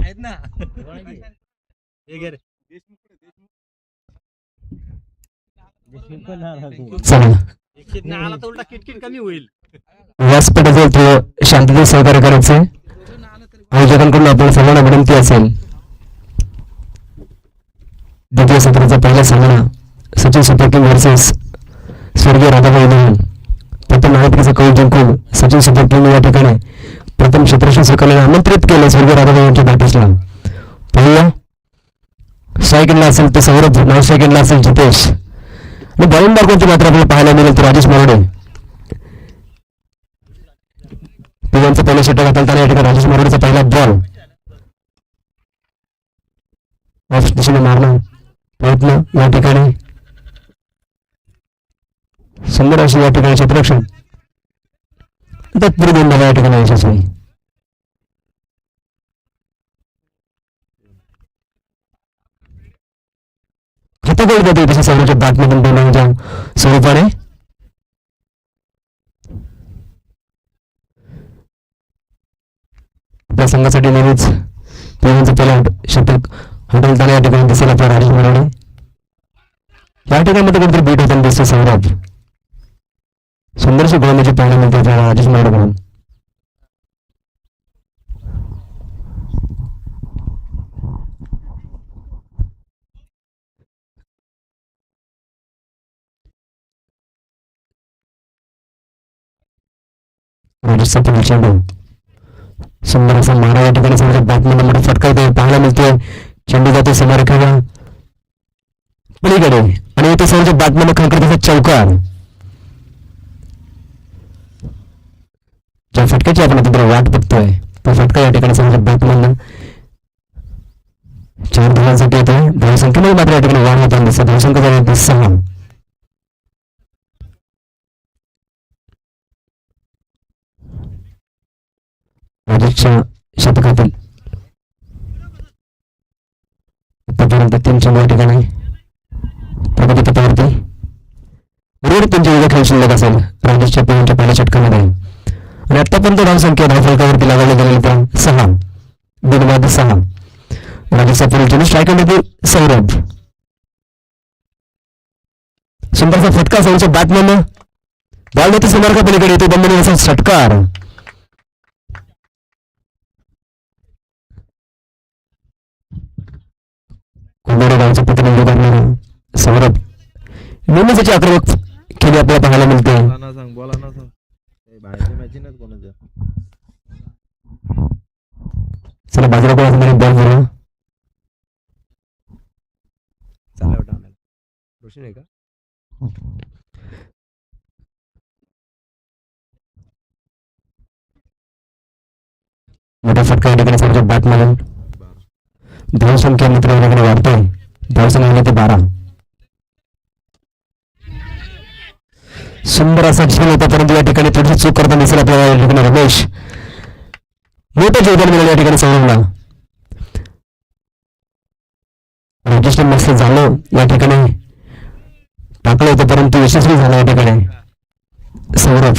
आहेत ना आला तर उलटा किटकिट कमी होईल. व्यासपीठाचं शांततेत सहकार्य करायचं. आयोजकांकडून आपण सर्वांना विनंती असेल, द्वितीय सत्राचा पहिला सामना सचिन सुपर किंग वर्सेस स्वर्गीय राधाबाई धवन. प्रथम नाणेफेकीचा कौल जिंकून सचिन सुपर किंग या ठिकाणी प्रथम क्षेत्ररक्षण स्वीकारण्याला आमंत्रित केलं स्वर्गीय राधाबाई यांच्या बॅटर्सला. पहिला स्ट्रायकिंगला असेल तर सौरभ, नॉन स्ट्रायकिंगला असेल जितेश आणि बॉलिंग मार्गांची मात्र आपल्याला पाहायला मिळेल तर राजेश मोरडे. पिवांचा पहिला षटक हाताळताना या ठिकाणी राजेश मोरडेचा पहिला बॉल ऑफ दिशेने मारणं प्रयत्न या ठिकाणी सुंदर अशी या ठिकाणी क्षेत्ररक्षण तत्पूर्वी दोन या ठिकाणी यशस्वी. खाता गोल देते तसे सौरभच्या बॅटमधून बोलण्याच्या स्वरूपाने. आपल्या संघासाठी नेहमीच पिवांचं पहिला षटक हाताळताना या ठिकाणी दिसेल आपला राजेश मोरडे. या ठिकाणी मध्ये कोणतरी बीट होताना दिसतो सौरभ. सुंदरशी गोलंदाजी पाहायला मिळते आपल्याला राजेश मोरडेकडून. राजेशचा पुढील चेंडू सुंदर असा मारा या ठिकाणी समोरच्या बॅटमधून मोठा फटका पाहायला मिळतोय. चेंडू जातो सीमारेखेला पलीकडे आणि इथे समोरच्या बॅटमधून खळखळ त्याचा चौकार. ज्या फटक्याची आपण आता वाट बघतोय तो फटका या ठिकाणी समोरच्या बॅटमधून 4 धावांसाठी येतोय. धावसंख्येमध्ये मात्र या ठिकाणी वाढ होताना दिसत. धावसंख्या झाली 6. राजेशच्या शतकातील आतापर्यंत 3 चेंडू या ठिकाणी प्रगती पथावरती. बरोबर 3 चेंडू खेळ शिल्लक असेल राजेशच्या पिवांच्या पहिल्या षटकामध्ये आणि आतापर्यंत धावसंख्या धावफलकावरती लागवली गेलेली त्या 6 बिनबाद 6. राजेशचा पुढील चेंडू स्ट्रायकरमध्ये सौरभ. सुंदरचा फटका सौरभच्या बॅटमॅन बॉल देते समोरच्या पलीकडे येतो बंधनी असा षटकार. कुंभारे गावचं प्रतिनिधित्व करणारा सौरभ नेहमीच त्याची आक्रमक खेळी आपल्याला पाहायला मिळते. चला बाजूला कोण असणारे बॉल बरोबर रोशन आहे का? मोठा फटका या ठिकाणी समोरच्या बॅटमधून. धावसंख्या मात्र या ठिकाणी वाढतोय. धावसंख्या ते 12. सुंदर असा खेळ होता परंतु या ठिकाणी थोडीशी चूक करताना दिसेल आपल्याला या ठिकाणी रमेश. मोठं योगदान मिळालं या ठिकाणी सौरभला. रजिस्टर मस्त झालं या ठिकाणी टाकलं होतं परंतु यशस्वी झालं या ठिकाणी सौरभ.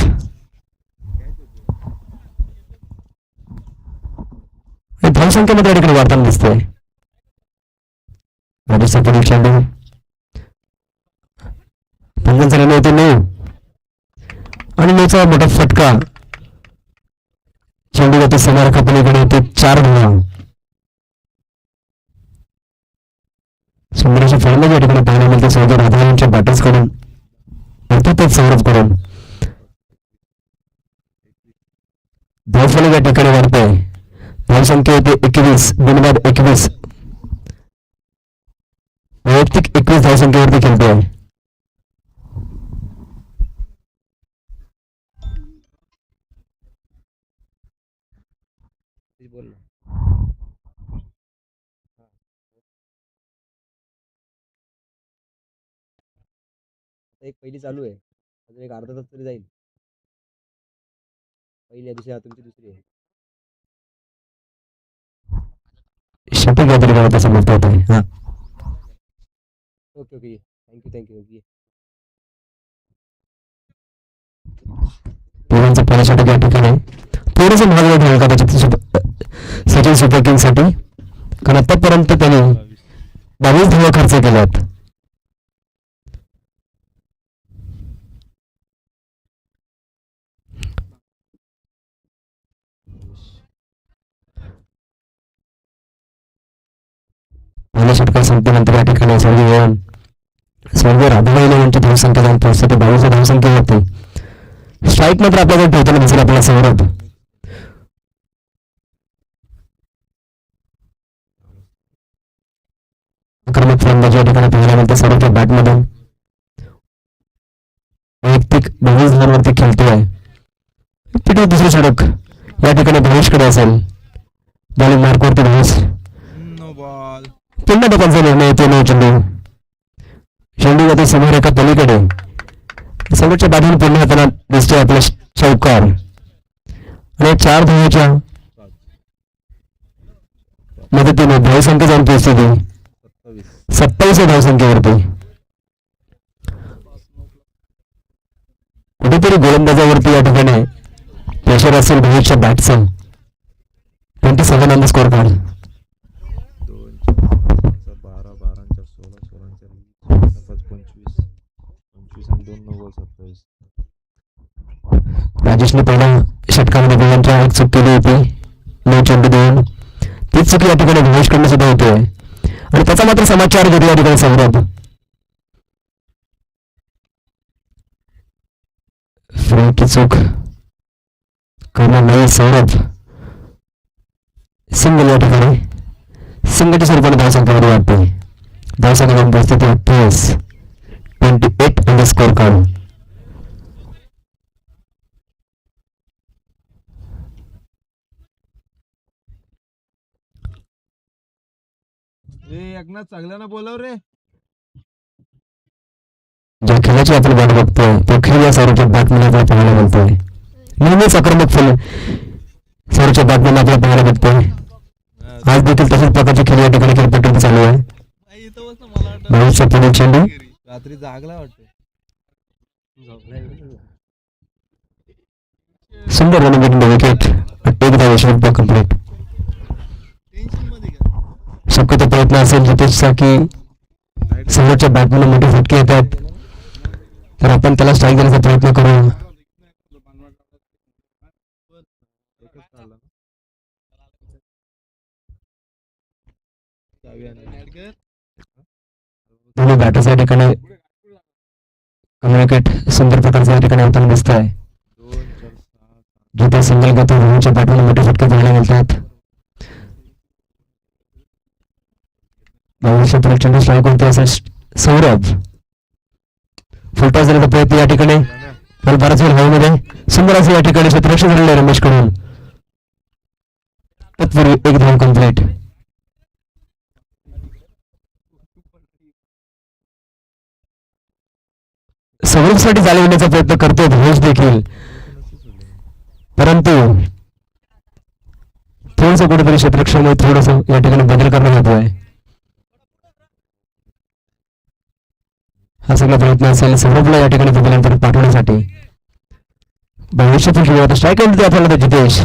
धावसंख्येमध्ये या ठिकाणी वाढताना दिसतोय. राजेशचा पुढील चेंडू पंगण झालेले होते 9 आणि 9चा मोठा फटका. चेंडू जातो सीमारेखा पलीकडे ते 4 धावा. सुंदर अशी फलंदाजी या ठिकाणी पाहायला मिळते सौरभ राधा यांच्या बॅटर्स कडून अर्थातच सौरभ कडून. धावफलक या ठिकाणी वाढतोय. धावसंख्या होते 21 बिनबाद 21. वैयक्तिक 21 धावसंख्येवरती खेळतोय. एक पहिली चालू आहे, अजून एक अर्धा तास तरी जाईल. पहिली दुसरी तुमची दुसरी आहे. षटक या तरी मला तसं म्हणता येत आहे. हा ओके ओके थँक्यू ओके. पिवांचं पहिलं षटक या ठिकाणी थोडंसं महाग ठेवलं कदाचित सचिन सुपर किंगसाठी, कारण आतापर्यंत त्यांनी 22 धावा खर्च केल्यात. पहिल्या षटकार संपल्यानंतर या ठिकाणी स्वर्गीय राधाबाई यांची धावसंख्या जाऊन पोहोचते 22 धावसंख्या होती. स्ट्राईक मात्र आपल्याकडे ठेवताना दिसेल आपल्याला सौरभ. आक्रमक फलंदाजी या ठिकाणी पाहायला मिळते सौरभच्या बॅटमधून. वैयक्तिक 22 धावांवरती खेळतोय. तिथे दुसरं षटक या ठिकाणी भावेशकडे असेल. बॉलिंग मार्कवरती भावेश, पुन्हा टपालचा निर्णय येतो. नऊ चेंडू जातो समोर एका पलीकडे. समोरच्या बाजूने पुन्हा हाताना दिसतोय आपला चौकार आणि 4 धावांच्या मदतीने धावसंख्या जाऊन पोहोचते 27 धावसंख्येवरती. कुठेतरी गोलंदाजावरती या ठिकाणी प्रेशर असेल भावेशच्या बॅटचं. 27 ऑन द स्कोर कार्ड. राजेशने पहिल्या षटकामध्ये गोलांच्या एक चूक केली होती. 9 चेंडू 2. तीच चूक या ठिकाणी भावेशकडनं सुद्धा होतोय आणि त्याचा मात्र समाचार घेतो या ठिकाणी सौरभ. फ्रेंडची चूक करणार नाही सौरभ. सिंगल या ठिकाणी सिंगलच्या स्वरूपाने धावसंख्येमध्ये वाटते. धावसंख्या जाऊन पोहोचते 28 ऑन द स्कोर कार्ड. चांगला ना बोलव रे. ज्या खेळाची आपण वाट बघतोय तो खेळ या सौरभच्या बॅटमॅन आपल्याला पाहायला मिळतोय. नेहमीच आक्रमक फल सौरभच्या बॅटमॅन आपल्याला पाहायला मिळतोय. आज देखील तशाच प्रकारची खेळ या ठिकाणी खेळपट्टी चालू आहे. भावेशचा पुढील चेंडू रात्री जागला वाटतं. सुंदर रनिंग गेटिंग विकेट. एक धाव षटक कंप्लीट. शक्यतो प्रयत्न असेल जितेशचा की समोरच्या बॅटमॅन मोठे फटके येतात तर आपण त्याला स्ट्राईक देण्याचा प्रयत्न करू. दोन्ही बॅटर्स या ठिकाणी कम्युनिकेट सुंदर प्रकारचा या ठिकाणी होताना दिसत आहे. जिथे सिंगल घेतो रोहनच्या बॅटमॅन मोठे फटके पाहायला मिळतात. भावेशच्या चेंडू स्ट्राईक होते असेल सौरभ. फुलटॉस देण्याचा प्रयत्न या ठिकाणी पण बराच वेळ हवेमध्ये सुंदर असं या ठिकाणी क्षेत्ररक्षण झालेलं आहे रमेश कडून. तत्पूर्वी एक धाव कंप्लीट. सौरभसाठी जाळी येण्याचा प्रयत्न करतोय भावेश देखील, परंतु थोडस कुठेतरी क्षेत्ररक्षणामध्ये थोडस या ठिकाणी बदल करण्यात येतोय. हा सगळा प्रयत्न असेल सौरभला या ठिकाणी बदलांतर पाठवण्यासाठी. भविष्यातील खेळ स्ट्राईक येते आपल्याला जितेश.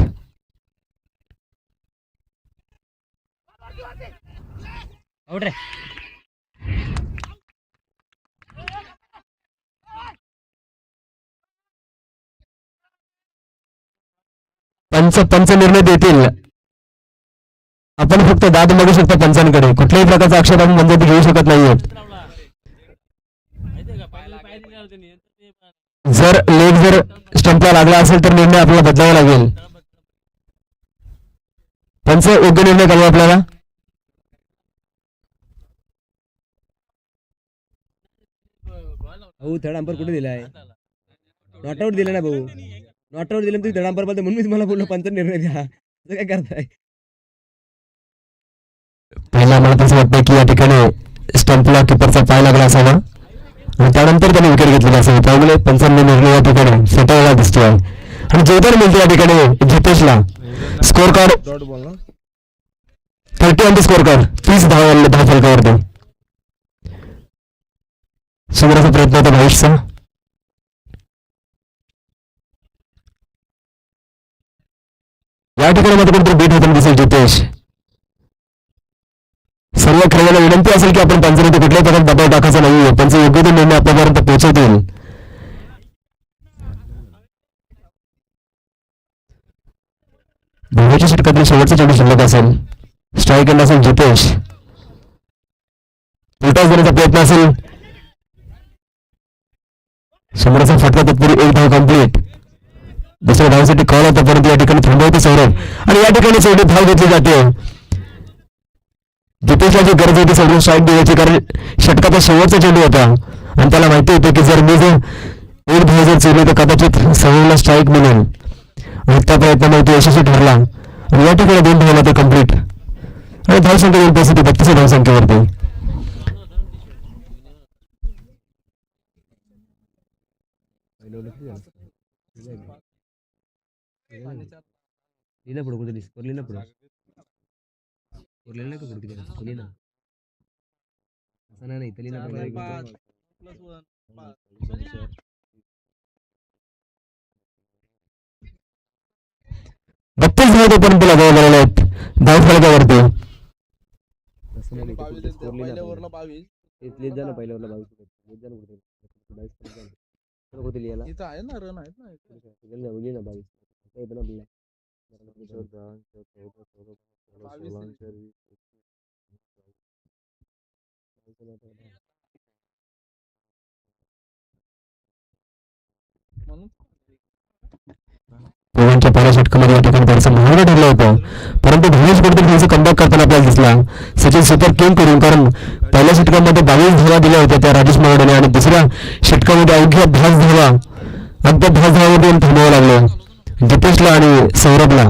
पंच निर्णय देतील. आपण फक्त दाद मागू शकतो पंचांकडे. कुठल्याही प्रकारचा आक्षेप आपण मंदिर घेऊ शकत नाहीयेत. जर लेग जर स्टंपला लागला असेल तर निर्णय आपल्याला बदलावा लागेल. पंच योग्य निर्णय करावा आपल्याला. भाऊ थर्ड अंपर कुठे दिलाय? नॉट आउट दिला ना भाऊ. नॉट आउट दिलं तुम्ही थर्ड अंपर बोलतो म्हणून मी तुम्हाला बोललो पंच निर्णय द्या. असं काय करताय? पहिला मला तसं वाटतं की या ठिकाणी स्टंपला किपरचा पाय लागला असावा आणि त्यानंतर त्याने विकेट घेतलेला असावी. त्यामुळे पंचांनी निर्णय या ठिकाणी फेटाळला दिसतोय आणि जोरदार मिळते या ठिकाणी जितेशला. Scorecard 30 on the scorecard. 30 धाव फलकावरती. सुंदर प्रयत्न होता भावेशचा. या ठिकाणी मात्र कोणतरी बीट होताना दिसेल जितेश. सर्व खेळाडूंना विनंती असेल की आपण पंचायतीत कुठल्याही प्रकारे दबाव टाकायचा नाहीये. त्यांचे योग्य ते निर्णय आपल्यापर्यंत पोहोचवतील. दोघांच्या षटकातील शेवटचा चेंडू शिल्लक असेल. स्ट्राईक एंड असेल जितेश. उलटास देण्याचा प्रयत्न असेल. समोरचा फटका तत्पूर्वी एक धाव कंप्लीट. दुसऱ्या धावासाठी कॉल होता परंतु या ठिकाणी थांबवते सौरभ आणि या ठिकाणी शेवटी धाव घेतली जाते. जितेशला जी गरज होती सौरभ स्ट्राईक द्यायची कारण षटकाचा शेवटचा चेंडू होता आणि त्याला माहिती होतं की जर मी एक धाव जर चुरली तर कदाचित सौरभला स्ट्राईक मिळेल आणि त्या प्रयत्नामध्ये तो यशस्वी ठरला आणि या ठिकाणी 2 धावला ते कंप्लीट आणि धावसंख्या येऊन पोहोचते 32 धावसंख्येवरती. लिहिलं पुढं कुठे स्कोर लिहिलं पुढं स्कोर लिहिलं नाही का पुढे किती ना असं नाही इथं लिहिलं पाहिजे. 32 धाव तोपर्यंत लगाव झालेले आहेत धाव फलकावरती. असं नाही स्कोर लिहिलं पाहिजे झालं पहिल्यावरला 22 कुठे लिहायला इथं आहे ना रन आहेत ना लिहि ना 22 म्हणून पोलांच्या पहिल्या षटकामध्ये या ठिकाणी त्यांचं महाग ठरलं होतं परंतु धनेश कुठेतरी त्यांचं कमबॅक करताना आपल्याला दिसला. सचिन सुपर किंग करून कारण पहिल्या षटकामध्ये 22 धावा दिल्या होत्या त्या राजेश मवाडेने आणि दुसऱ्या षटकामध्ये अवघ्या 10 धावा अगदी 10 धावामध्ये थांबावं लागलं जितेशला आणि सौरभला.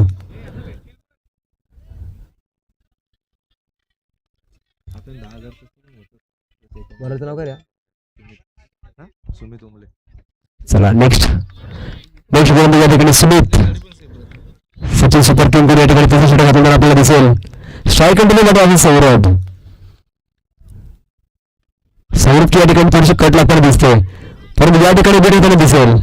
बरोबर नाव काय सुमित उमले. चला नेक्स्ट गोलंदाज या ठिकाणी सुमित. सचिन सुपर किंग करून या ठिकाणी तिसऱ्या षटक घातल्यानंतर आपल्याला दिसेल स्ट्राईक कंटिन्यू मध्ये आहे सौरभ. सौरभची या ठिकाणी थोडीशी कट लागताना दिसते परंतु या ठिकाणी बीट होताना दिसेल.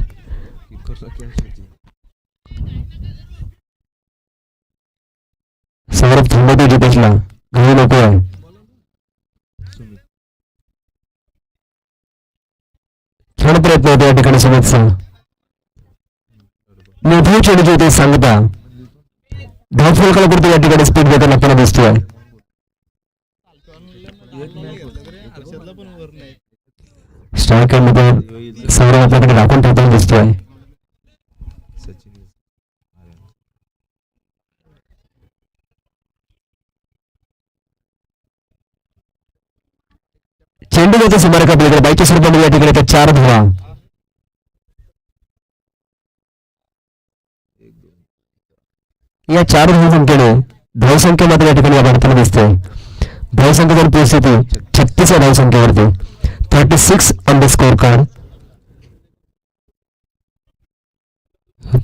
सौरभ थांबवतो जितेशला घाई नको आहे. छान प्रयत्न होतो या ठिकाणी सुमितचा. मोठे चेंडू होते सांगता धाव फलकाला पुरतो या ठिकाणी स्पीड ब्रेकर लागताना दिसतोय. स्ट्राईक मध्ये सौरभ आपल्याकडे राखून ठेवताना दिसतोय. चेंडू त्याचा सुमारे आपल्याकडे 42 रुपये या ठिकाणी त्या 4 धावा. या 4 धावसंख्येने धावसंख्या मात्र या ठिकाणी वाढताना दिसते. धावसंख्येची परिस्थिती 36 धावसंख्येवरती 36 ऑन द स्कोर कार्ड.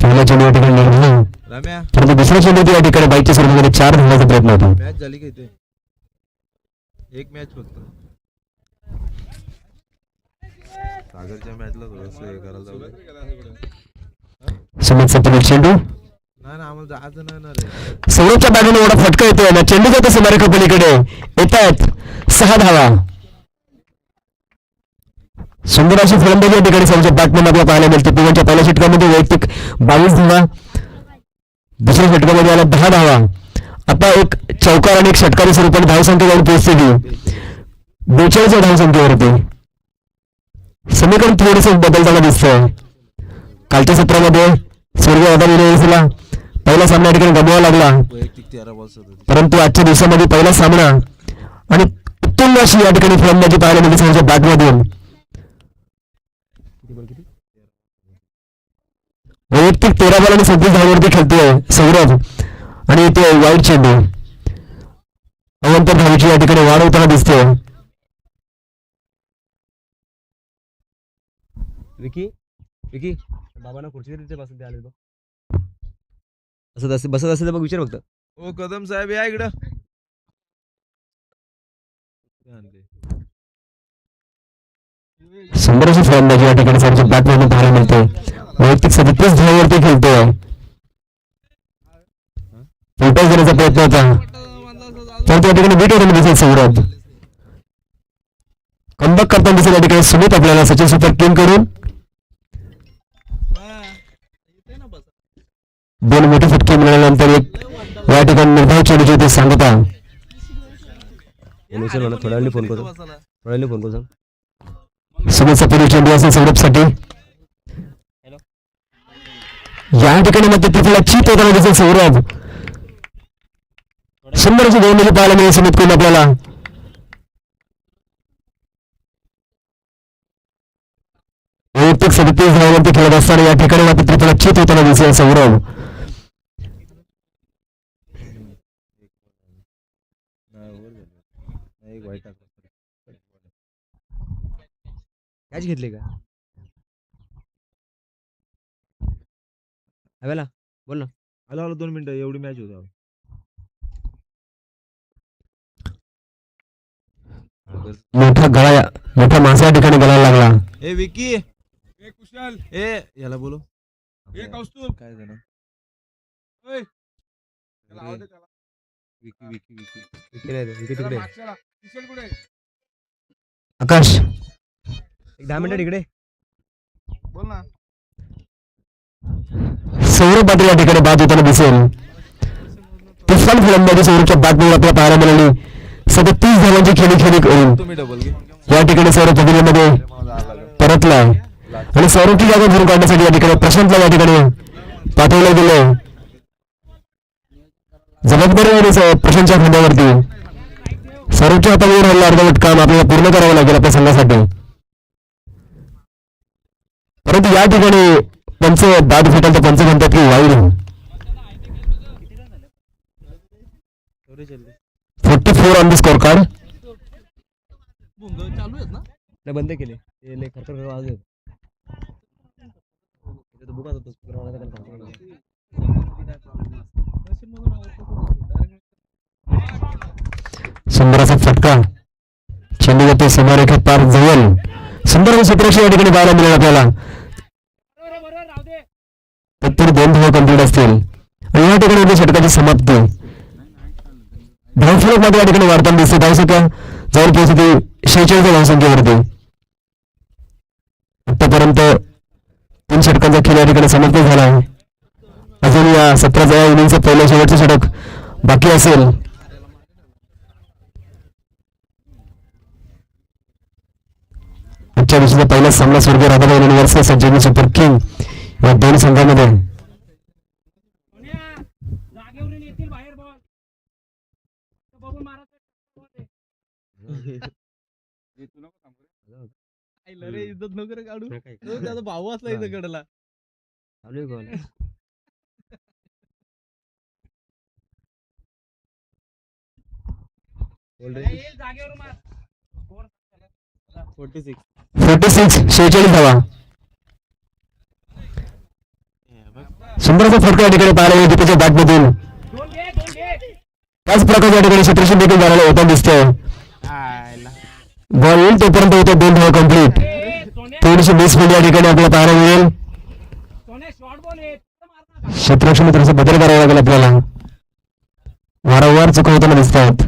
पहिला चेंडू या ठिकाणी निर्धाव परंतु दुसरा चेंडू या ठिकाणी 42 रुपये 4 धावांचा प्रयत्न होता. मॅच झाली का इथे एक मॅच फक्त सागरच्या मॅचला थोडंसं हे करायला जाऊ. सुमित पुढील चेंडू नाही आम्हाला जायचं नाही ना रे. सौरभच्या बॅटने एवढा फटका येतोय ना चेंडू जातो सीमारेखा पलीकडे येत आहेत 6 धावा. सुंदर अशी फलंदाजी या ठिकाणी सौरभच्या बॅटमॅन आपल्याला पाहायला मिळते. पिवांच्या पहिल्या षटकामध्ये वैयक्तिक 22 धावा दुसऱ्या षटकामध्ये आला 10 धावा. आता एक चौकार आणि एक षटकारी स्वरूपाने धावसंख्या जाऊन पोहोचते 42 धावसंख्येवरती. समीकरण थोडंसं बदलताना दिसतंय. कालच्या सत्रामध्ये स्वर्गीय दादा विनयला पहिला सामना या ठिकाणी गमवावा लागला परंतु आजच्या दिवसामध्ये पहिला सामना आणि उत्तुंग अशी या ठिकाणी फलंदाजी पाहायला मिळते त्यांच्या बॅटमधून. वैयक्तिक 13 बॉल आणि 26 धावांवरती खेळतोय सौरभ आणि ते वाईट चेंडू अवंतर धावेची या ठिकाणी वाढ होताना दिसते. विकी विकी बाबांना खुर्ची तिथे बसून आले बघ बसत असेल तर बघ विचार फक्त. ओ कदम साहेब या इकडं. सुंदर अशी फलंदाजी या ठिकाणी त्यांच्या बॅटमधून पाहायला मिळते. वैयक्तिक 37 धावांवरती खेळतोय. प्रयत्न होता, तर त्या ठिकाणी बीट होताना दिसेल सौरभ. कमबॅक करताना दिसेल या ठिकाणी सुमित आपल्याला सचिन सुपर किंग कडून. 2 मोठे फटके मिळाल्यानंतर एक या ठिकाणी निर्धाव चेंडूची ते सांगता. थोड्या वेळाने फोन करतो, थोड्या वेळाने फोन करतो. सुमितचा पूर्वी चेंडू असेल सौरभसाठी. या ठिकाणी मात्र तिथला चित होताना दिसेल सौरभ. सुंदर अशी गोलंदाजी पाहायला मिळेल सुमित कडून आपल्याला. वैयक्तिक 37 धावांवरती खेळत असताना या ठिकाणी मात्र त्रिफळा चित होताना दिसेल सौरभ. कॅच घेतले का हव्याला बोल ना. आलो 2 मिनिटं एवढी मॅच होती. मोठा माणसा या ठिकाणी गळायला लागला. ए विकी, ए कुशल, ए याला बोलो, ए कौस्तुभ, काय झालं? ओय त्याला आवाज दे त्याला. विकी विकी विकी विकी नाही विकी तिकडे. कुशल कुठे? आकाश एक 10 मिनिटं तिकडे बोल ना. सौरभ पाटील या ठिकाणी बाद होताना दिसेल. तुफान फलंदाजी सौरभच्या बादमध्ये आपल्याला पाहायला मिळाली. 37 धावांची खेळी करून तुम्ही डबल घे. या ठिकाणी सौरभ पदवीमध्ये परतलाय आणि सौरभची जागा भरून काढण्यासाठी या ठिकाणी प्रशांतला या ठिकाणी पाठवलं गेलं. जबाबदारी आणि प्रशांतच्या खांद्यावरती. सौरभच्या हातावर राहिलेलं अर्धवट काम आपल्याला पूर्ण करावं लागेल आपल्या संघासाठी. परंतु या ठिकाणी पंच बाद फेटाल तर पंच म्हणतात की wide. 44 on the score card. चालू आहेत ना. नाही बंद केले ते लय खरखर आवाज येतो. तो बुका होतो सुंदर असा फटका चेंडू जातो सीमारेखेत पार जवळ. सुंदर असं क्षेत्ररक्षण या ठिकाणी पाहायला मिळेल आपल्याला. तत्पर 2 धावा कंप्लीट असतील आणि या ठिकाणी षटकाची समाप्ती. धावफलक मध्ये या ठिकाणी वाढताना दिसते. धावसंख्या जवळ पोहोचते 46 धावसंख्येवरती. आतापर्यंत 3 षटकांचा खेळ या ठिकाणी समाप्त झाला आहे. अजून या 17व्या इनिंगचं पहिलं शेवटचं षटक बाकी असेल. आजच्या दिवशीचा पहिला सामना स्वर्गीय राधाबाई वर्सेस संजीवनी सुपर किंग या 2 संघांमध्ये. इज्जत नगर काढू. त्याचा भाऊ असला इथं कडला. चालू गोल. जागेवर मार. 46 46 धावा. सुंदरचा फटका या ठिकाणी पाहायला मिळतो त्याच्या बॅटमधून. त्याच प्रकारे या ठिकाणी क्षेत्ररक्षण देखील झालेलं होता दिसतंय. बॉल येईल तोपर्यंत होतो 2 धावा कंप्लीट. थोडीशी मिसफिल्ड या ठिकाणी आपल्याला पाहायला मिळेल. क्षेत्ररक्षण थोडंसं बदल करावं लागेल आपल्याला. वारंवार चुका होताना दिसत आहेत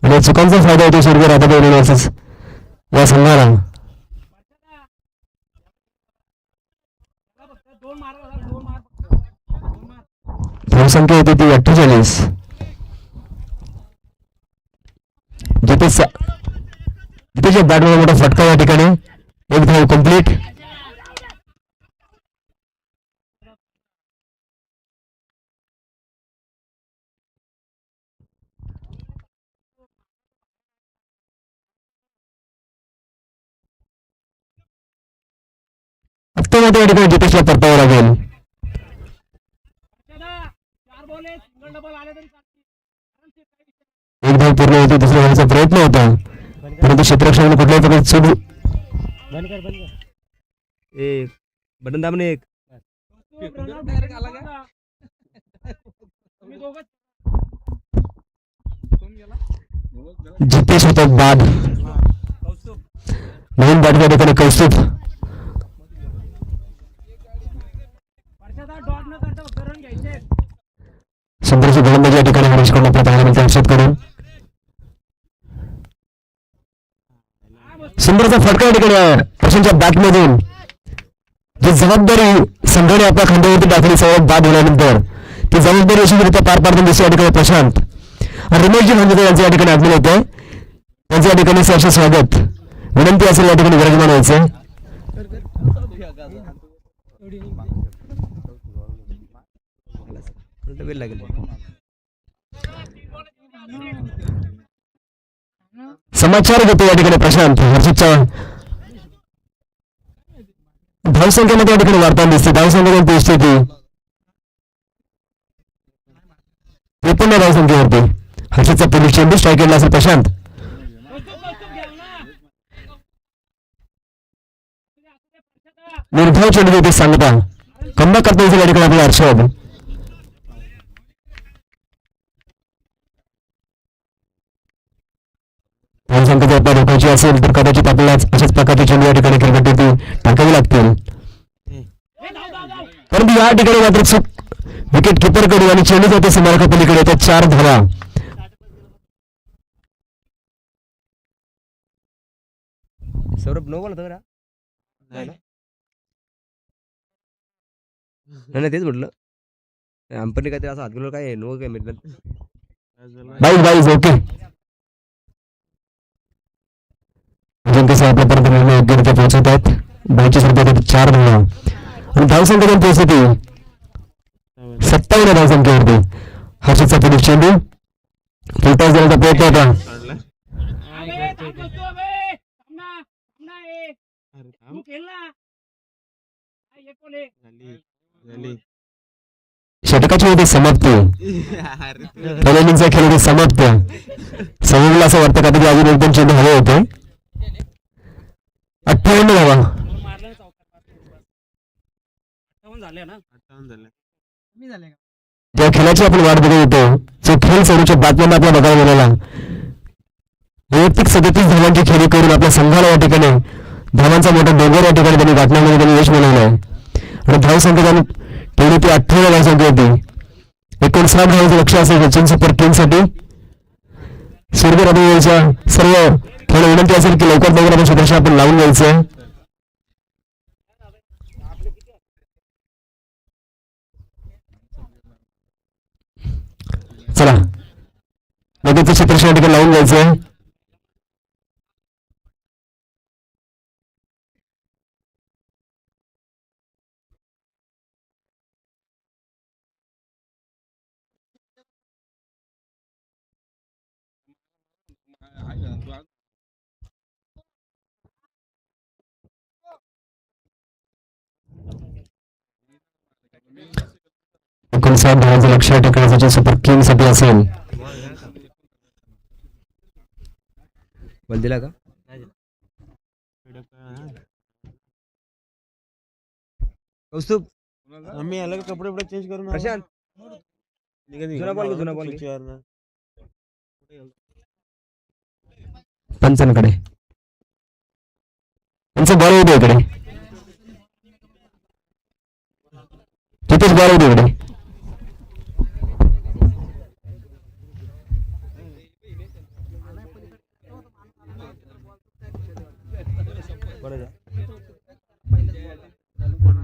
आणि चुकांचा फायदा होतो स्वर्गीय राधाबाई वर्सेस या संघाला. धावसंख्या होती ती 48. जितेशच्या बॅटमध्ये मोठा फटका या ठिकाणी. 1 धाव कंप्लीट. हप्त्यामध्ये या ठिकाणी जितेशला परतावं लागेल. 1 धाव पूर्ण होती. दुसऱ्या धावाचा प्रयत्न होता परंतु क्षेत्ररक्षणाने कुठल्याही प्रकारे चूक. बंद कर. ए बटन दाब ने एक. जितेश होता बाद. नवीन बाद या ठिकाणी कौस्तुभ. सुंदरशी गोलंदाजी या ठिकाणी हरीशकडून आपल्या पाहायला मिळते हर्षदकडून. सुंदरचा फटका या ठिकाणी प्रशांतच्या बॅटमधून. जी जबाबदारी संघाने आपल्या खांद्यावरती टाकली सगळ्यात बाद होण्यानंतर ती जबाबदारी यशस्वीरित्या पार पाडून दिसते या ठिकाणी प्रशांत. रमेशजी भांजते यांचे या ठिकाणी आगमन होते. त्यांचे या ठिकाणी सहर्ष स्वागत. विनंती असेल या ठिकाणी विराजमान व्हायचं. वेळ लागेल. समाचार घेतो या ठिकाणी प्रशांत. हर्षदच्या धावसंख्येमध्ये या ठिकाणी वाढताना दिसते. धावसंख्येमध्ये पोहोचते ती 53 धावसंख्येवरती. हर्षदचा पुढील चेंडू स्ट्राईक केला असेल प्रशांत. निर्धाव चेंडू देते सांगता. कमबॅक करता येईल या ठिकाणी आपला हर्षद. धावसंख्या जर आपल्या रोखायची असेल तर कदाचित आपल्याला अशाच प्रकारची चेंडू या ठिकाणी क्रिकेटमध्ये टाकावी लागतील. परंतु या ठिकाणी मात्र चूक विकेट किपरकडे आणि चेंडू जाते सीमारेखा पलीकडे. त्या 4 धावा. सौरभ नो बोलत बरं. नाही तेच म्हटलं. अंपरने काहीतरी असं हात गेलो काय नो काय म्हटलं. 22 ओके. अजिंक्य साहेब आपल्यापर्यंत निर्णय योग्यरित्या पोहोचत आहेत. 42 रुपये 4 धावा आणि धावसंख्या पण पोहोचते 57 धावसंख्येवरती. हर्षदचा पुढील चेंडू फुलटॉस देण्याचा प्रयत्न होता. षटकाची होती समाप्ती. पहिल्या इनिंगचा खेळ होती समाप्त. समजलं असं वाटतं का अजून 1-2 चेंडू हवे होते. 58 धावा. ज्या खेळाची आपण वाट बघत होतो जो खेळ सरूच्या बातम्यांना आपल्या बघायला मिळाला. वैयक्तिक 37 धावांची खेळी करून आपल्या संघाला या ठिकाणी धावांचा मोठा डोंगर या ठिकाणी त्यांनी गाठण्यामध्ये त्यांनी यश मिळवलंय. आणि धावसंख्या त्यांनी ठेवली ती 58 धावसंख्या होती. 59 धावांचं लक्ष असेल सचिन सुपर किंग्ससाठी. सूर्य रविवारच्या सर्व खेळ विनंती असेल की लवकर आपण क्षेत्रक्षण आपण लावून घ्यायचं. चला लगेच क्षेत्रक्षण या ठिकाणी लावून घ्यायचं. एकोणसाठ धावांचं लक्ष या ठिकाणी सचिन सुपर किंग साठी असेल. बल दिला का कौस्तुभ. आम्ही अलग कपडे वपडे चेंज करून प्रशांत जुना बॉल पंचांकडे त्यांचं बॉल होते इकडे. तिथेच बॉल होते इकडे.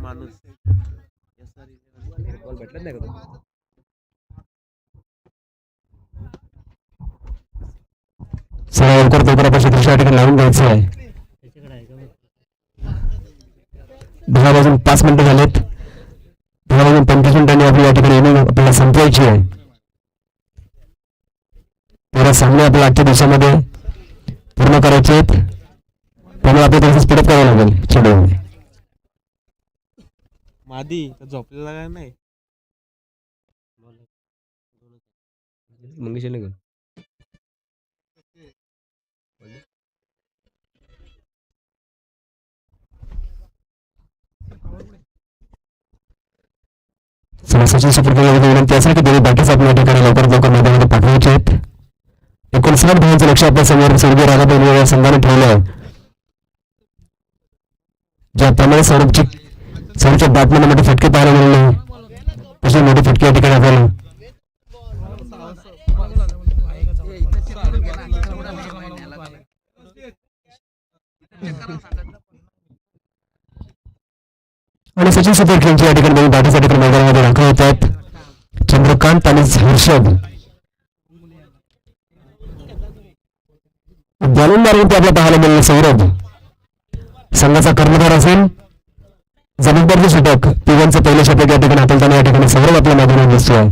माणूस बॉल भेटलाच नाही का तो. चला लवकर लवकर आपण क्षेत्रक्षण या ठिकाणी लावून घ्यायचं आहे. 10 वाजून 5 मिनिटं झालेत. 10 वाजून 25 मिनिटांनी आपली या ठिकाणी इनिंग आपल्याला संपवायची आहे. 13 सामने आपल्याला आजच्या दिवसामध्ये पूर्ण करायचे आहेत. त्यामुळे आपल्याला त्यांचं स्पीडअप करावं लागेल चेंडूमध्ये. मादी झोपलेला काय नाही मंगेश नाही. सचिन सुपर किंग विनंती असेल की दोन्ही बॅटर्स आपल्या ठिकाणी लवकर लवकर मैदानामध्ये पाठवायचे आहेत. 59 धावांचं लक्ष आपल्या समोर स्वर्गीय राधाबाई या संघाने ठेवलं आहे. ज्याप्रमाणे सौरभच्या बॅटमॅनला मोठे फटके पाहायला मिळाले तसे मोठे फटके या ठिकाणी आपल्याला सचिन सुपर किंग्स या ठिकाणी नवीन बॅटिंगसाठी मैदानामध्ये दाखल होत आहेत चंद्रकांत आणि हर्षद. बॉलिंग मार्गवरती आपल्याला पाहायला मिळेल सौरभ संघाचा कर्णधार असेल. जबरदस्त षटक P1चं पहिलं षटक या ठिकाणी हाताळताना या ठिकाणी सौरभ आपल्या मैदानावर दिसतोय.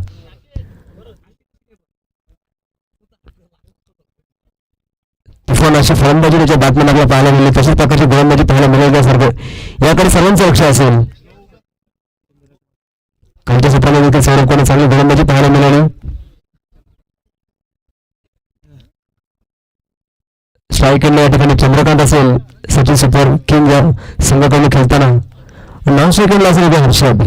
तुफान अशी फलंदाजी त्याच्या बॅटमॅन आपल्याला पाहायला मिळेल. तशाच प्रकारची गोलंदाजी पाहायला मिळेल यासारखं याकडे सर्वांचं लक्ष असेल. कालच्या सत्रामध्ये देखील सौरभकडे चांगली गोलंदाजी पाहायला मिळाली. स्ट्राईक एंडला या ठिकाणी चंद्रकांत असेल सचिन सुपर किंग या संघाकडून खेळताना. नॉन स्ट्राईक एंडला असेल हर्षद.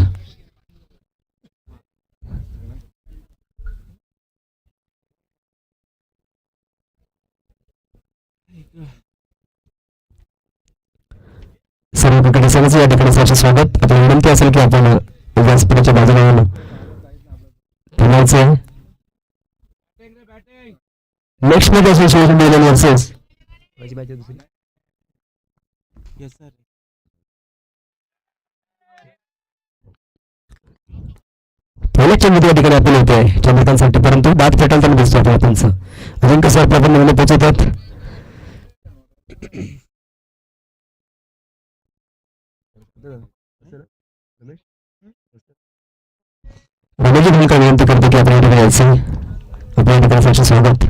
सर्व क्रिकेट संघाचं या ठिकाणी सहर्ष स्वागत. आपल्याला विनंती असेल की आपण व्यासपीठाच्या बाजूला येऊन थांबायचं. नेक्स्ट मॅच असेल शिवाजी मैदान वर्सेस पहिल्या चेंडू या ठिकाणी आपण होते चंद्रकांतसाठी, परंतु बाद फेटाळताना दिसतो आपल्याला त्यांचं. अजिंक्य सर प्रथम नवीन पोहोचवतात. रमेशजी भूमिका विनंती करतो की आपण या ठिकाणी यायचं. आपल्या या ठिकाणी सहर्ष स्वागत.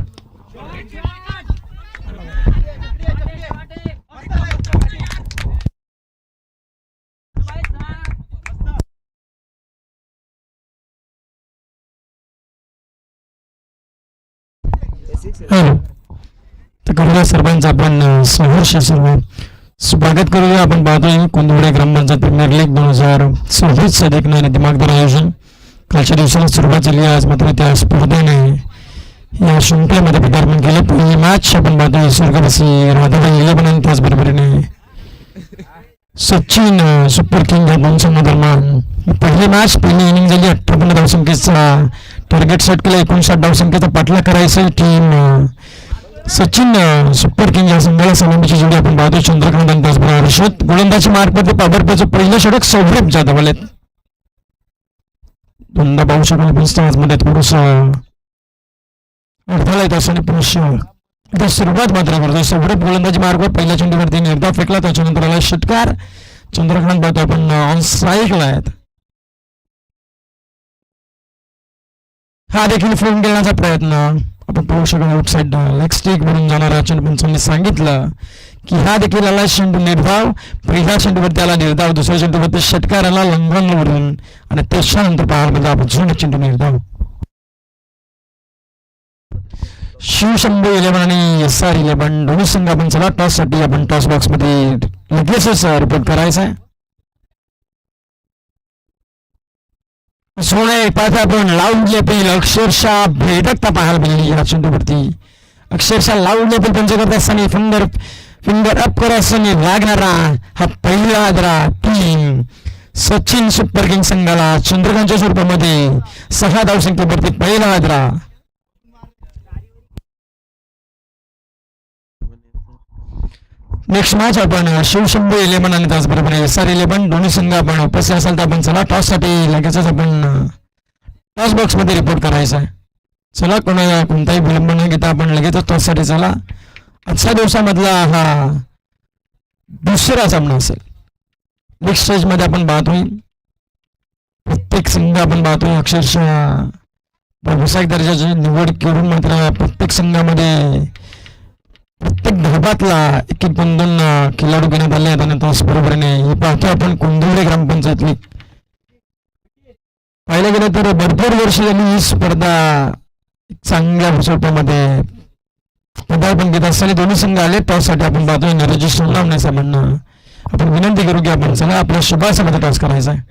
हॅलो, तर करूया सर्वांचं आपण सहर्ष सर्व स्वागत करूया. आपण पाहतोय कुंदवडे ग्रामपंचायत प्रीमियर लीग 2026 देखणारे दिमागदार आयोजन. कालच्या दिवसाला सुरुवात झाली. आज मात्र त्या स्पर्धेने या शृंखलेमध्ये पदार्पण केले. पहिली मॅच आपण पाहतोय स्वर्गवासी राधाबाई 11 आणि त्याचबरोबरीने सचिन सुपर किंग या दोन संघादरम्यान पहिली मॅच. पहिली इनिंग झाली. 58 धावसंख्येचा टार्गेट सेट केला. 59 धावसंख्येचा पाठला करायचा टीम सचिन सुपर किंग या संघाला सलामीची जोडी आपण पाहतो. चंद्रकांत आणि त्याचबरोबर हर्षद. गोलंदाजी मार्गवरती पॉवर प्लेचं पहिलं षटक सौरभ जाधव आलेत. दोनदा पाहू शकाल पण आजमध्ये थोडंसं अडथळा येत असताना पुरुष आता सुरुवात मात्र करतो. सौरभ गोलंदाजी मार्गवर पहिल्या चेंडूवरती निर्धाव फेकला. त्याच्यानंतर आला षटकार. चंद्रकांत पाहतो आपण ऑन स्ट्राईकला आहेत. हा देखील फोन घेण्याचा प्रयत्न आपण पाहू शकतो. आउटसाईड लेग स्टिक म्हणून जाणाऱ्या चेंडूपंचांनी सांगितलं की हा देखील आला चेंडू निर्धाव. पहिल्या चेंडूवरती आला निर्धाव. दुसऱ्या चेंडूवरती षटकार आला लंघनवरून आणि त्याच्यानंतर पाहायला आपण जुना चेंडू निर्धाव. शिवशंभू 11 आणि SR 11 दोन्ही संघ आपण चला टॉससाठी आपण टॉस बॉक्स मध्ये लगेचच रिपोर्ट करायचा आहे. सोने पाहता आपण लावून लेपील अक्षरशः भेदकता पाहायला मिळाली या चेंडूवरती. अक्षरशः लावून लेपील पंच करत असताना फिंगर अप करत असताना लागणारा हा पहिला आदरा टीम सचिन सुपर किंग संघाला चंद्रकांतच्या स्वरूपामध्ये 6 धावसंख्येवरती पहिला आदरा. नेक्स्ट मॅच आपण शिवशंभू 11 आणि त्याचबरोबर SR 11 दोन्ही संघ आपण उपस्थित असाल तर आपण चला टॉससाठी लगेचच आपण टॉस बॉक्स मध्ये रिपोर्ट करायचा आहे. चला कोणताही विलंब न घेता आपण लगेचच टॉससाठी चला. आजच्या दिवसामधला हा दुसरा सामना असेल. लीग स्टेज मध्ये आपण पाहतोय प्रत्येक संघ आपण पाहतोय अक्षरशः व्यावसायिक दर्जाची निवड करून मात्र प्रत्येक संघामध्ये प्रत्येक धाबातला एक 2 खेळाडू घेण्यात आले आहेत. आणि त्याचबरोबरीने हे पाहतो आपण कुंदवडे ग्रामपंचायतली पाहिलं गेलं तर भरपूर वर्ष झाली ही स्पर्धा चांगल्या स्वरूपामध्ये पदार्पण घेत असताना दोन्ही संघ आले टॉससाठी आपण पाहतोय. नरेश सोनावणे साहेबांना आपण विनंती करू की आपण चला आपल्या शुभासमध्ये टॉस करायचा आहे.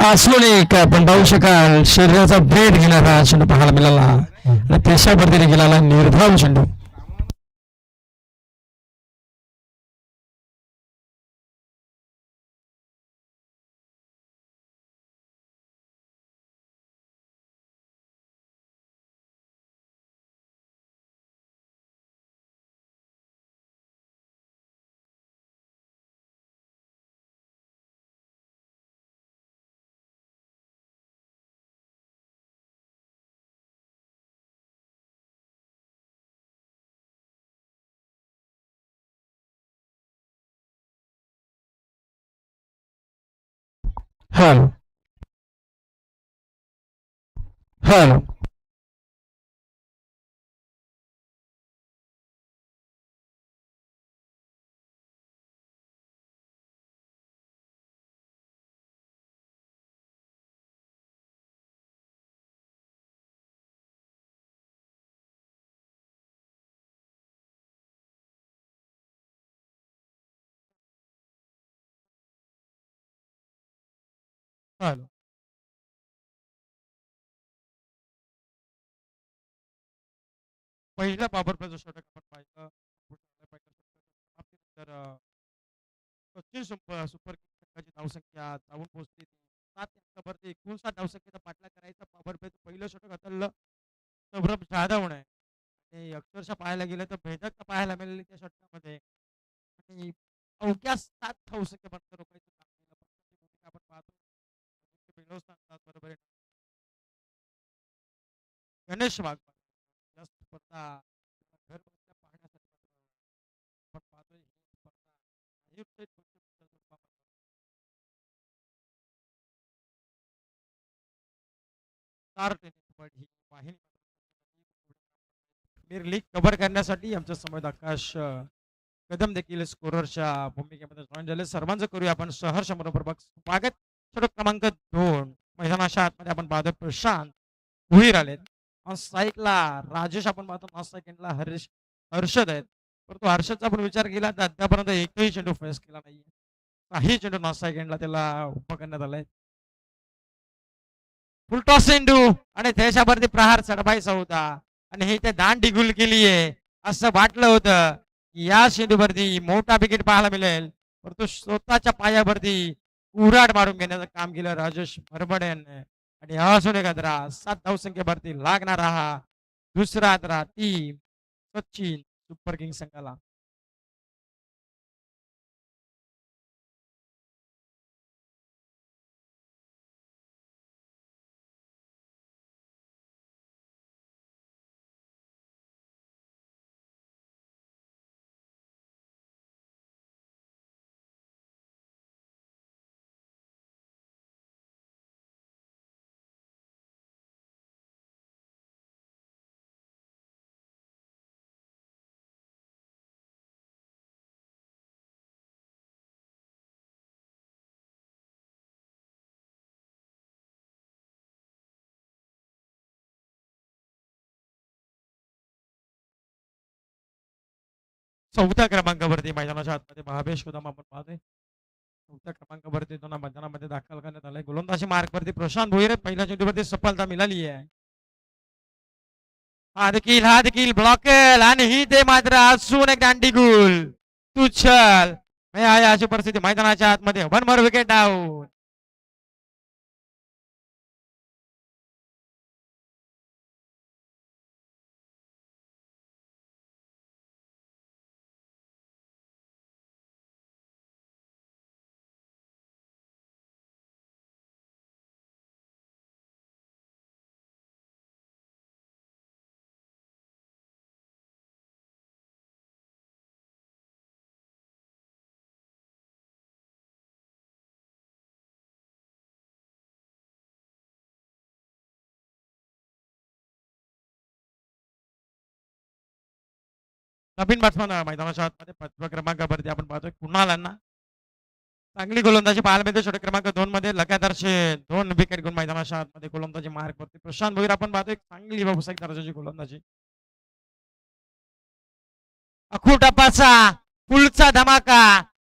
असून एक आपण पाहू शकाल शरीराचा ब्रेड घेणारा चेंडू पाहायला मिळाला आणि त्याच्या पद्धतीने गेला निर्धाव चेंडू. हॅलो हॅलो हॅलो पहिला पॉवर प्लेचा षटक आपण पाहिलं तर सचिन सुपर किंग्सची धावसंख्या जाऊन पोहोचली 7 59 धावसंख्येचा पाठलाग करायचा पॉवर प्लेचं पहिलं षटक हातळलं सौरभ जाधवने आणि अक्षरशः पाहायला गेलं तर भेदक पाहायला मिळाली त्या षटकामध्ये आणि अवघ्या 7 धावसंख्येपर्यंत रोखायचं काम केलं भूमिका आपण पाहतो बरोबर आहे. गणेश वाघ या स्पर्धा घर बसल्या पाहण्यासाठी आपण पाहतोय ही स्पर्धा आयोजित स्वरूपामध्ये स्टार टेनिस वर्ल्ड ही वाहिनी प्रीमियर लीग कव्हर करण्यासाठी आमच्या समोर आकाश कदम देखील स्कोररच्या भूमिकेमध्ये जॉईन झाले. सर्वांचं करूया आपण सहर्ष बरोबर स्वागत. षटक क्रमांक 2 मैदानाच्या आतमध्ये आपण पाहतोय प्रशांत भुईर आलेत. साईकला राजेश आपण पाहतो. नॉन सेकंडला हर्षद आहेत. परंतु हर्षदचा आपण विचार केला तर आतापर्यंत एकही चेंडू फेस केला नाहीये. काही चेंडू नॉन सेकंडला त्याला उभा करण्यात आलाय. फुलटॉस चेंडू आणि त्याच्यावरती प्रहार चढवायचा होता आणि हे ते दांड डिगुल केली आहे असं वाटलं होतं की या चेंडूवरती मोठा विकेट पाहायला मिळेल. परंतु स्वतःच्या पायावरती उराड मारून घेण्याचं काम केलं राजेश भरबडे यांनी आणि असून एखादा 7 धावसंख्येवरती लागणारा हा दुसरा आदरा टीम सचिन सुपर किंग संघाला. चौथ्या क्रमांकावरती मैदानाच्या आतमध्ये महाबेश कदम आपण पाहतोय. चौथ्या क्रमांकावरती त्यांना मैदानामध्ये दाखल करण्यात आलाय. गोलंदाजी मार्कवरती प्रशांत भोईर पहिल्या चेंडूवरती सफलता मिळाली आहे. हा देखील ब्लॉकेल आणि ही ते मात्र असून एक दांडी गुल तुच्छल अशी परिस्थिती मैदानाच्या आतमध्ये 1 मोर विकेट डाऊन. नवीन बॅट्समन मैदानाच्या आतमध्ये 5व्या क्रमांकावरती आपण पाहतोय कुणालांना चांगली गोलंदाजी पाहायला मिळते. षटक क्रमांक 2 मध्ये लगातारचे 2 विकेट घेऊन मैदानाच्या आतमध्ये गोलंदाजी मार्कवरती प्रशांत भोईर आपण पाहतोय चांगली व्यावसायिक दर्जाची गोलंदाजी. अखुटपाचा पुलचा धमाका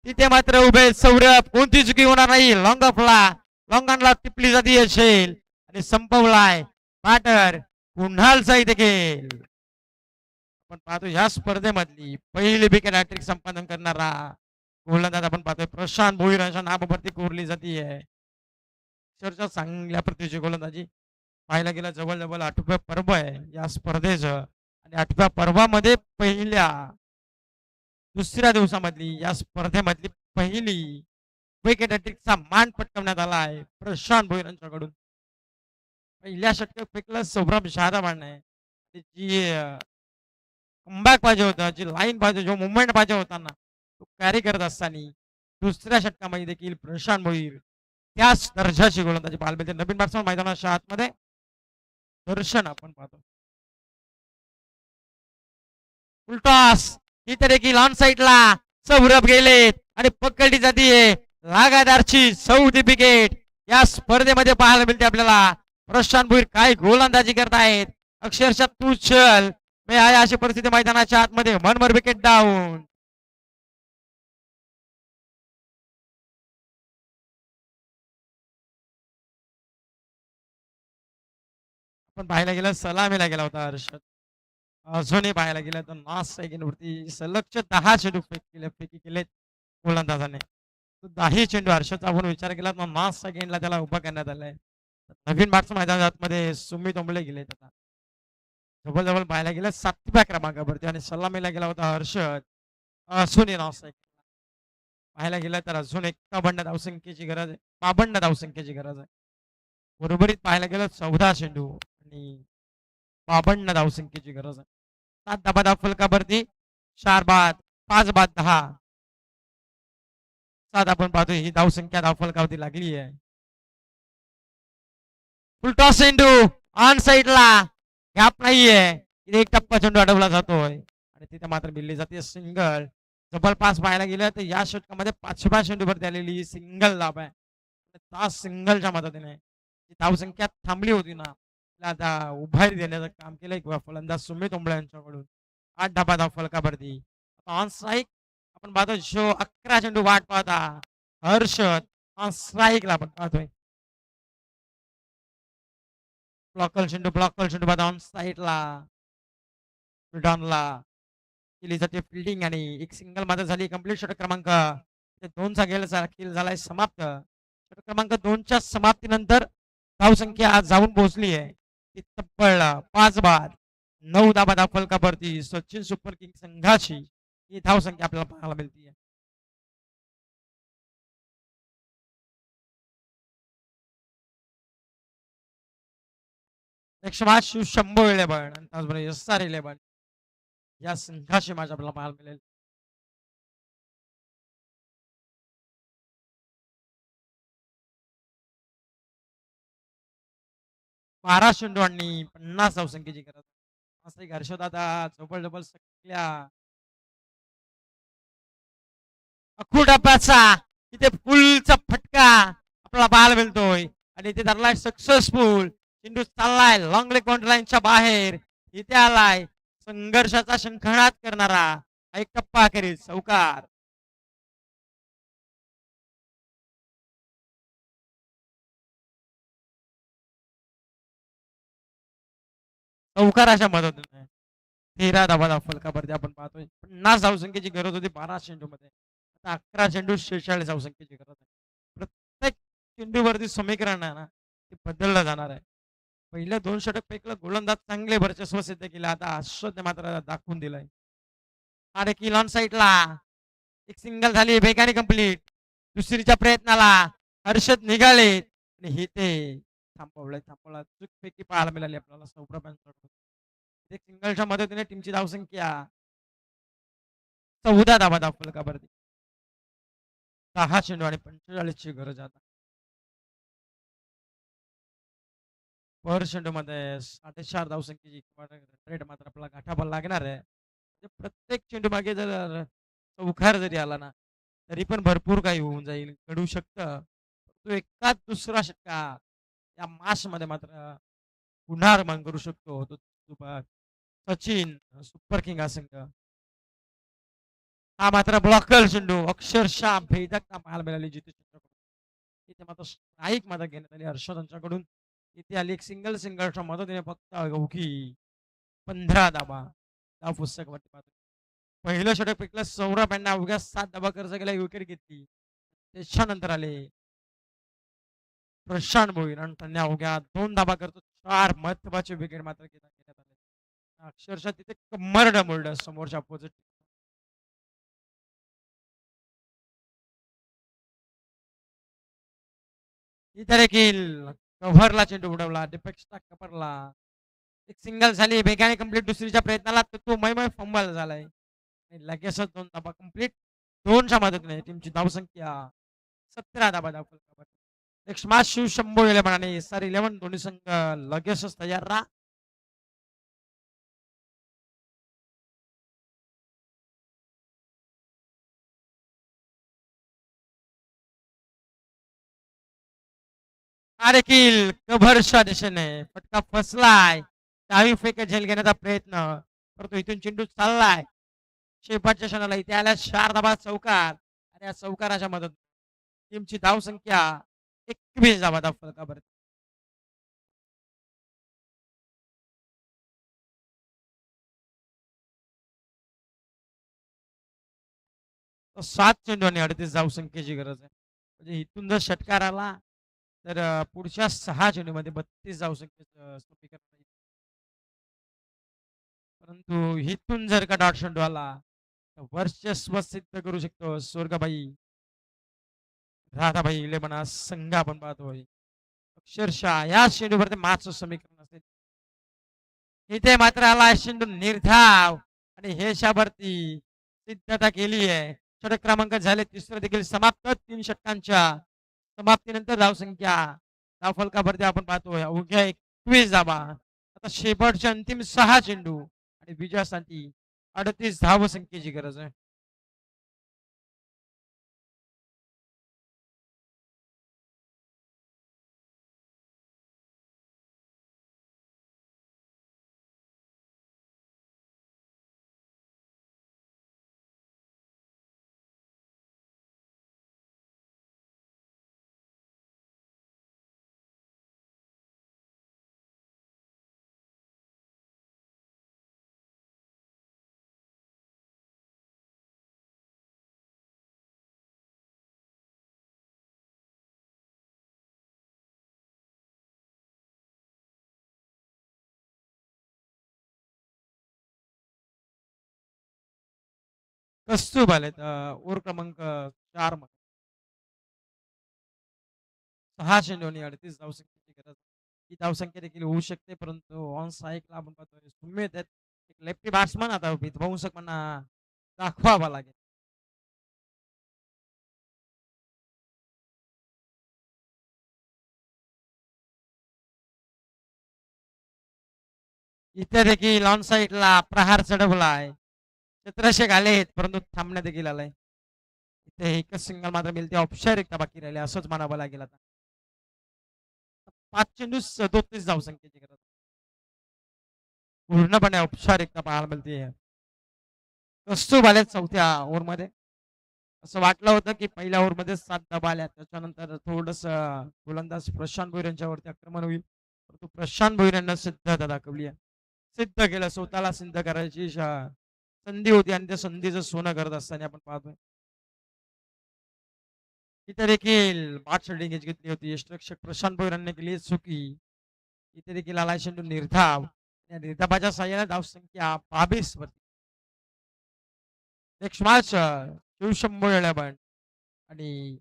तिथे मात्र उभे सौरभ कोणती चुकी होणार नाही. लॉंग ऑनला टिपली जाती असेल आणि संपवलाय बॅटर कुणालचाही देखील आपण पाहतो या स्पर्धेमधली पहिली विकेट हॅट्रिक संपादन करणारा गोलंदाज आपण पाहतोय प्रशांत भोईर यांच्या नावावरती कोरली जाते. अक्षरशः चांगल्या प्रतीची गोलंदाजी पाहायला गेला. जवळजवळ 8व्या पर्व आहे या स्पर्धेचं आणि 8व्या पर्वामध्ये दुसऱ्या दिवसामधली या स्पर्धेमधली पहिली विकेट हॅट्रिकचा मान पटकवण्यात आला आहे प्रशांत भोईर यांच्याकडून. पहिल्या षटकात फेकलं सौरभ जाधवांनी जी कमबॅक पाहिजे होता, जी लाईन पाहिजे, जो मुवमेंट पाहिजे होता ना तो कॅरी करत असताना दुसऱ्या षटकामध्ये देखील प्रशांत भोईर त्याच दर्जाची गोलंदाजी पाहायला मिळते. नवीन बॅट्समन मैदानाच्या आतमध्ये दर्शन आपण पाहतो. उलटॉस ही तर देखील ऑन साईडला सौरभ गेलेत आणि पकडली जाते लगातारची 14थी विकेट या स्पर्धेमध्ये पाहायला मिळते आपल्याला. प्रशांत भोईर काय गोलंदाजी करतायत. अक्षरशः तू चल मी आहे अशी परिस्थिती मैदानाच्या आतमध्ये. मनभर विकेट डाऊन. आपण पाहायला गेलं सलामीला गेला होता हर्षद. अजूनही पाहायला गेलं तर नास सेकंडवरती सलगचे 10 चेंडू फेकी केलेत गोलंदाजाने. 10 चेंडू हर्षदचा आपण विचार केला तर नास सेकंडला त्याला उभा करण्यात आलाय. नवीन बॅट्समन मैदानामध्ये सुमित ओंबळे गेले. आता जवळ पाहायला गेलं 7व्या क्रमांकावरती आणि सलामीला गेला होता हर्षद. अजूनही नास पाहायला गेलं तर अजून 51 धावसंख्येची गरज आहे. 52 धावसंख्येची गरज आहे. बरोबरीत पाहायला गेलं 14 चेंडू आणि 52 धावसंख्येची गरज आहे. 7 धाबा फलकावरती 4 बाद 5 बाद 10 7 आपण पाहतोय ही धावसंख्या धावफलकावरती लागली आहे. फुलटॉस चेंडू ऑन साईडला गॅप नाहीये. इथे एक टप्पा चेंडू अडवला जातोय आणि तिथे मात्र बिल्ली जाते सिंगल. जबरपास पाहायला गेलं तर या षटकामध्ये 5व्या चेंडूवरती आलेली सिंगल धाब आहे. त्या सिंगलच्या मदतीने धावसंख्या थांबली होती ना आता उभारी देण्याचं काम केलंय किंवा फलंदाज सुमित ओंबळे यांच्याकडून. 8 धाबा धाव फलकावरती ऑन स्ट्राईक आपण पाहतो. जो 11 चेंडू वाट पाहता हर्षद ऑन स्ट्राईकला आपण पाहतोय. ब्लॉकल चेंडू पाहता ऑन साईडला डॉनला केली जाते फिल्डिंग आणि एक सिंगल मात्र झाली. कंप्लीट षटक क्रमांक 2चा खेळ झालाय समाप्त. षटक क्रमांक 2च्या समाप्तीनंतर धावसंख्या आज जाऊन पोहोचली आहे ती तब्बल 5 बाद 9 धाबा धाव फलकावरती सचिन सुपर किंग संघाची ही धावसंख्या आपल्याला पाहायला मिळते. शंभो 11 आणि त्याचबरोबर SR 11 या संघाची माझ्या आपल्याला पाहायला मिळेल. बारा चेंडू आणि 50 धावसंख्येची गरज. असं एक हर्षद आता जबरदस्त सगळ्या अखुडापाचा इथे फुलचा फटका आपल्याला पाहायला मिळतोय आणि इथे धरलाय सक्सेसफुल. चेंडू चाललाय लॉंग लेग बाउंड्री लाईनच्या बाहेर. इथे आलाय संघर्षाचा शंखनाद करणारा एक टप्पा अखेरीस चौकार. चौकाराच्या मदतीने 13 धाबा फलकावरती आपण पाहतोय. 50 धावसंख्येची गरज होती 12 चेंडू मध्ये. आता 11 चेंडू 46 धावसंख्येची गरज आहे. प्रत्येक चेंडूवरती समीकरण आहे ना ते बदललं जाणार आहे. पहिल्या 2 षटक पैकी गोलंदाज चांगले वर्चस्व सिद्ध केले. आता हर्षदने मात्र दाखवून दिलंय. आणि किल ऑन साईडला एक सिंगल झाली वेगाने कंप्लीट. दुसरीच्या प्रयत्नाला हर्षद निघाले आणि हे ते थांबवला चूकपैकी पाहायला मिळाली आपल्याला सौरभ यांच्याकडून. एक सिंगलच्या मदतीने टीमची धावसंख्या 14 धाबा धाव फलकावरती. 10 चेंडू आणि 45 ची गरज आता. पर चेंडू मध्ये 4.5 धावसंख्येची रेट मात्र आपल्याला गाठाबल लागणार आहे. प्रत्येक चेंडू मागे जर चौकार जरी आला ना तरी पण भरपूर काही होऊन जाईल घडू शकतं. तो एकाच दुसरा षटका या मास मध्ये मात्र पुन्हा रमान करू शकतो तो सचिन सुपर किंग हा संघ. हा मात्र ब्लॉकर चेंडू अक्षरशः भेदकता पाहायला मिळाली जिथे इथे मात्र स्ट्राईक मात्र घेण्यात आली हर्षद यांच्याकडून. इथे आली एक सिंगलच्या मदतीने फक्त अवघी 15 धाबा धाव पुस्तकावरती पाहतो. पहिलं षटक पिकलं सौरभ यांना अवघ्या 7 धाबा खर्च केला विकेट घेतली. त्याच्यानंतर आले प्रशांत भोईर आणि त्यांनी अवघ्या 2 धाबा करतो 4 महत्वाचे विकेट मात्र घेण्यात आले. अक्षरशः तिथे कमर डमोल्ड समोरच्या अपोजिट. इथे देखील कव्हरला चेंडू उडवला डिपेक्सचा कव्हरला एक सिंगल झाली वेगाने कंप्लीट. दुसरीच्या प्रयत्नाला तो मयमय फंबल झालाय लगेचच 2 धाबा कंप्लीट. 2च्या मदतीने टीमची धावसंख्या 17 धाबा धाव. एक स्मार्ट शिवशंभो 11 आणि SR11 दोन्ही संघ लगेचच तयार राहा. हा देखील कव्हरच्या दिशेने फटका फसलाय. डावी फेक झेल घेण्याचा प्रयत्न, परंतु इथून चेंडू चाललाय शेवटच्या क्षणाला. इथे आल्या 4 धाबा चौकार आणि या चौकाराच्या मदत टीमची धाव संख्या 21 धावा धाव फलकावर. तो 7 चेंडू आणि 38 धाव संख्येची गरज आहे. म्हणजे इथून जर षटकार आला तर पुढच्या 6 चेंडूमध्ये 32 धाव संख्येचं समीकरण येईल. परंतु इथून जर का डॉट चेंडू आला तर वर्चस्व सिद्ध करू शकतो स्वर्गबाई राधाबाई इलेमना संघ आपण पाहतोय. अक्षरशः या चेंडूवर ते माचं समीकरण असेल. इथे मात्र आला चेंडू निर्धाव आणि हे शावरती सिद्धता केली आहे. षटक क्रमांक झाले तिसरं देखील समाप्त. 3 षटकांच्या समाप्तीनंतर धावसंख्या धाव फलकावरती आपण पाहतोय अवघ्या 21 धावा. आता शेवटच्या अंतिम 6 चेंडू आणि विजयासाठी 38 धाव संख्येची गरज आहे. कस्तूर आलेत ओव्हर क्रमांक 4 मध्ये 6 चेंडू आणि 38 धावसंख्येची गरज. ही धावसंख्या देखील होऊ शकते परंतु ऑन साईकला आपण पाहतोय सुमेध आहेत. एक लेफ्टी बॅट्समन आता विध्वंसकांना दाखवावा लागेल. इथे देखील ऑन साईडला प्रहार चढवलाय. क्षेत्ररक्षक आलेत परंतु थांबण्यात देखील आलाय. इथे एकच सिंगल मात्र मिळते. औपचारिकता बाकी राहिली असंच म्हणावं लागेल. आता 5 चेंडू 37 धावसंख्येची गरज. पूर्णपणे औपचारिकता पाहायला मिळते. कस्तूर आले चौथ्या ओव्हरमध्ये. असं वाटलं होतं की पहिल्या ओव्हरमध्ये 7 धावा आल्या त्याच्यानंतर थोडस गोलंदाज प्रशांत भोईर यांच्यावरती आक्रमण होईल परंतु प्रशांत भोईर यांना सिद्धता दाखवली आहे. सिद्ध केलं स्वतःला सिद्ध करायची संधी होती आणि त्या संधीचं सोनं करत असताना आपण पाहतोय. इथे देखील बाद शेल्डिंग घेतली होती. यष्टरक्षक प्रशांत भोईर यांनी केली चुकी. इथे देखील आलाय चेंडू निर्धाव. या निर्धावाच्या साह्याने धाव संख्या 22 वरती. नेक्स्ट मॅच शिवशंभो 11 आणि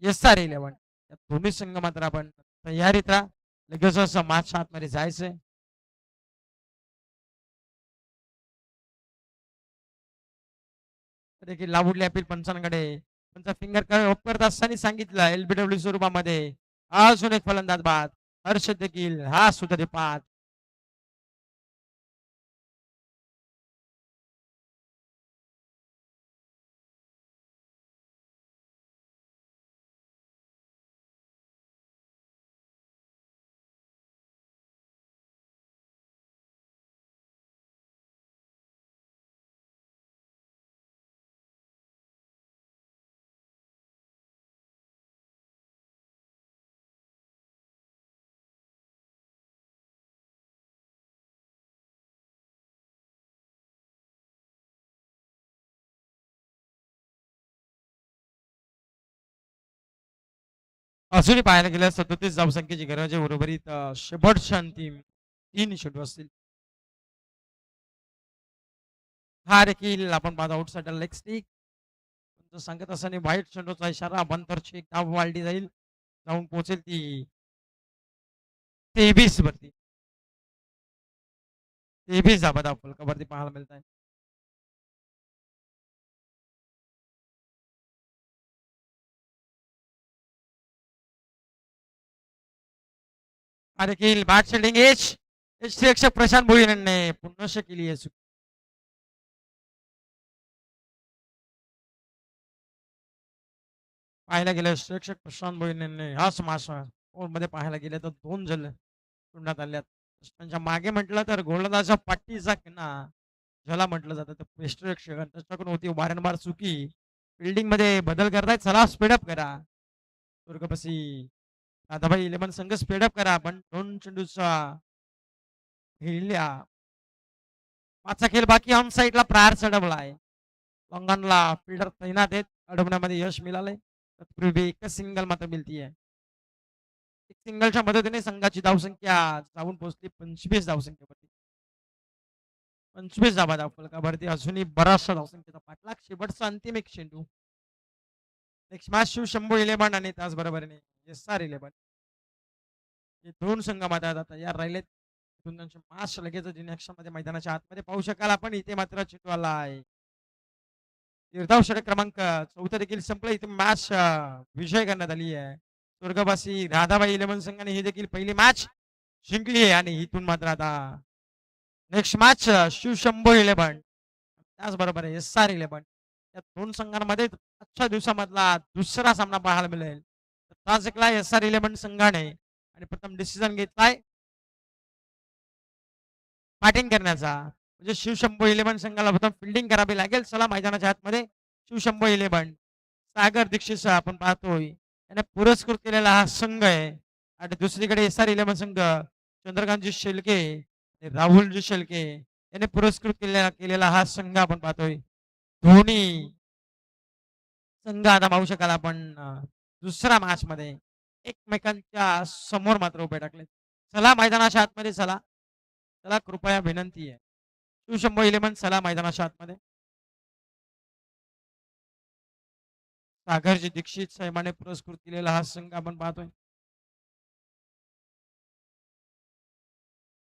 SR11 या दोन्ही संघ मात्र आपण तयारीत राहा. लगेच मॅच आतमध्ये जायचंय. देखील लावूडले अपील पंचांकडे त्यांचा फिंगर ऑफ करत असताना सांगितलं LBW स्वरूपामध्ये अजून एक फलंदाज बाद. हर्ष देखील हा सुद्धा पाच. अजूनही पाहायला गेल्या 37 धावसंख्येची गरज आहे. उर्वरित शेवटच्या अंतिम 3 चेंडू असतील. हा देखील आपण पाहतो आउटसाइड लेग स्टिक. सांगत असताना व्हाईट चेंडूचा इशारा. बंतरची एक धाव वाढली जाईल. जाऊन पोहोचेल ती 23 वरती. 23 धावा धाव फलकावरती पाहायला मिळत आहे. हा देखील बॅट शेल्डिंग एच रक्षक प्रशांत भोईरने पुनश केली आहे चूक. पाहायला गेलं रक्षक प्रशांत भोईरने हा समास मध्ये पाहायला गेले तर 2 जण सोडण्यात आल्यात. त्यांच्या मागे म्हटलं तर गोलंदाजा पाठीचा किना ज्याला म्हटलं जातं तर प्रेक्षक त्याच्याकडून होती वारंवार चुकी. फिल्डिंग मध्ये बदल करतायत. चला स्पीडअप करा. दुर्गपसी दादाभाई 11 संघ स्पीडअप करा. पण 2 चेंडूचा हिल्या 5चा खेळ बाकी. ऑन साईडला प्रायर चढवलाय. लॉंगॉनला फिल्डर तैनात आहेत. अडवण्यामध्ये यश मिळालंय. तत्पूर्वी एकच सिंगल मात्र मिळतीये. एक सिंगलच्या मदतीने संघाची धावसंख्या जाऊन पोहोचली 25 धावसंख्येवरती. 25 धावा फलकावरती अजूनही बराचसा धावसंख्येचा पाठलाग. शेवटचा अंतिम एक चेंडू. नेक्स्ट मॅच शिवशंभू 11 आणि त्याचबरोबरीने SR11 हे 2 संघ मात्र तयार राहिलेत. त्यांचे मॅच लगेच मध्ये मैदानाच्या आतमध्ये पाहू शकाल आपण. इथे मात्र चेंडू आला आहे. निर्धाव षटक क्रमांक 14 देखील संपलं. इथे मॅच विजय करण्यात आली आहे. स्वर्गवासी राधाबाई 11 संघाने ही देखील पहिली मॅच जिंकली आहे. आणि इथून मात्र आता नेक्स्ट मॅच शिवशंभू 11 त्याचबरोबर SR11 या 2 संघांमध्ये आजच्या दिवसामधला दुसरा सामना पाहायला मिळेल. तास जिंकला SR11 संघाने आणि प्रथम डिसिजन घेतलाय बॅटिंग करण्याचा. म्हणजे शिवशंभू 11 संघाला प्रथम फिल्डिंग करावी लागेल. चला मैदानाच्या आतमध्ये शिवशंभू 11 सागर दीक्षित आपण पाहतोय याने पुरस्कृत केलेला हा संघ आहे. आणि दुसरीकडे SR11 संघ चंद्रकांतजी शेलके राहुलजी शेलके याने पुरस्कृत केलेला हा संघ आपण पाहतोय. दोन्ही संघ आता पाहू शकाल आपण दुसऱ्या मॅच मध्ये एकमेकांच्या समोर मात्र उभे टाकले. चला मैदानाच्या आतमध्ये चला. चला कृपया विनंती आहे. शिवशंभू 11 चला मैदानाच्या आतमध्ये. सागरजी दीक्षित साहेबांनी पुरस्कृत केलेला हा संघ आपण पाहतोय.